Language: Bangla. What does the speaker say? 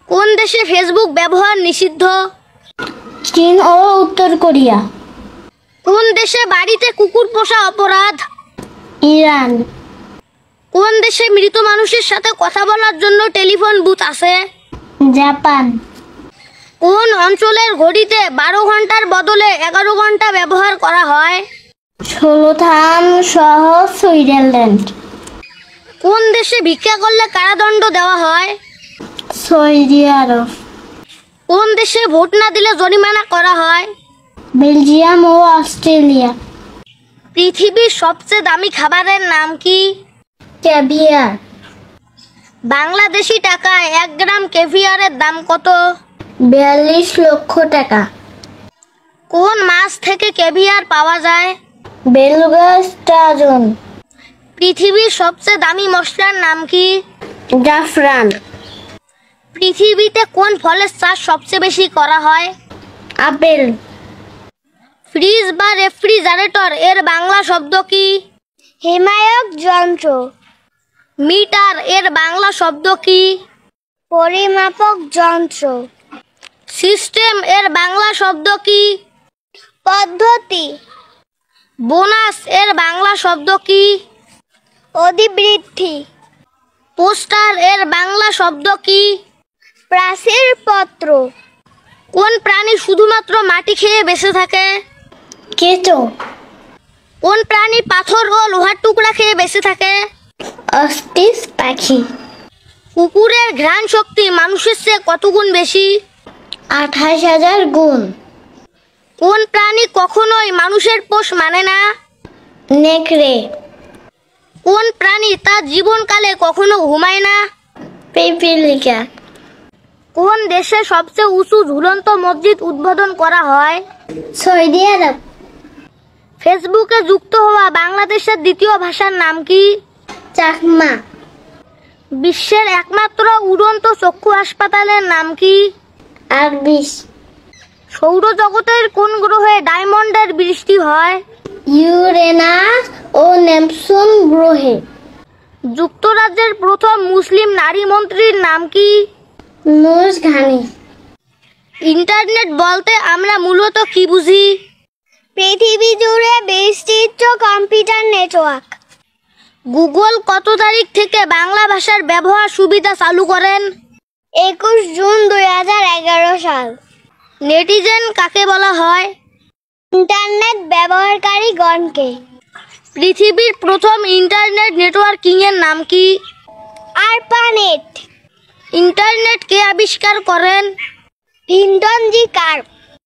কোন দেশে ফেসবুক ব্যবহার নিষিদ্ধ? চীন ও উত্তর কোরিয়া। কোন দেশে বাড়িতে কুকুর পোষা অপরাধ? ইরান। কোন দেশে মৃত মানুষের সাথে কথা বলার জন্য টেলিফোন বুথ আছে? জাপান। কোন অঞ্চলের ঘড়িতে 12 ঘন্টার বদলে 11 ঘন্টা ব্যবহার করা হয়? সুলতান শহর সুইজারল্যান্ড। কোন দেশে ভিক্ষা করলে কারাদণ্ড দেওয়া হয়? সৌদি আরব। কোন দেশে ভোট না দিলে জরিমানা করা হয়? বেলজিয়াম ও অস্ট্রেলিয়া। পৃথিবীর সবচেয়ে দামি খাবারের নাম কি? ক্যাভিয়ার। বাংলাদেশি টাকায় 1 গ্রাম ক্যাভিয়ারের দাম কত? 42 লক্ষ টাকা। কোন মাছ থেকে ক্যাভিয়ার পাওয়া যায়? Beluga sturgeon. পৃথিবীর সবচেয়ে দামি মশলার নাম কি? জাফরান। পৃথিবীতে কোন ফলের চাষ সবচেয়ে বেশি করা হয়? আপেল। ফ্রিজ বা রেফ্রিজারেটর এর বাংলা শব্দ কি? হিমায়ক যন্ত্র। মিটার এর বাংলা শব্দ কি? পরিমাপক যন্ত্র। সিস্টেম এর বাংলা শব্দ কি? পদ্ধতি। বোনাস এর বাংলা শব্দ কি? অধিবৃদ্ধি। পোস্টার এর বাংলা শব্দ কি? প্রাচীর পত্র। কোন প্রাণী শুধুমাত্র মাটি খেয়ে বেঁচে থাকে? কেঁচো। কোন প্রাণী পাথর ও লোহার টুকরা খেয়ে বেঁচে থাকে? অস্ট্রিচ পাখি। কুকুরের ঘ্রাণ শক্তি মানুষের চেয়ে কত গুণ বেশি? 28,000 গুণ। কোন প্রাণী কখনোই মানুষের পোষ মানে না? নেকড়ে। কোন প্রাণী তার জীবনকালে কখনো ঘুমায় না? পিপিলিকা। কোন দেশে সবচেয়ে উঁচু ঝুলন্ত মসজিদ উদ্বোধন করা হয়? সৌদি আরব। ফেসবুকে যুক্ত হওয়া বাংলাদেশের দ্বিতীয় ভাষার নাম কি? চাকমা। বিশ্বের একমাত্র উড়ন্ত চক্ষু হাসপাতালের নাম কি? আরবিস। সৌরজগতের কোন গ্রহে ডায়মন্ডের বৃষ্টি হয়? ইউরেনাস ও নেপচুন গ্রহে। যুক্তরাজ্যের প্রথম মুসলিম নারী মন্ত্রীর নাম কি? নুস ঘানি। ইন্টারনেট বলতে আমরা মূলত কি বুঝি? পৃথিবী জুড়ে বিস্তৃত কম্পিউটার নেটওয়ার্ক। গুগল কত তারিখ থেকে বাংলা ভাষার ব্যবহার সুবিধা চালু করেন? 21 জুন 2011 সাল। নেটিজেন কাকে বলা হয়? ইন্টারনেট ব্যবহারকারীগণকে। পৃথিবীর প্রথম ইন্টারনেট নেটওয়ার্কিং এর নাম কি? আরপানেট। ইন্টারনেট কে আবিষ্কার করেন? ভিন্টন জি কার্প।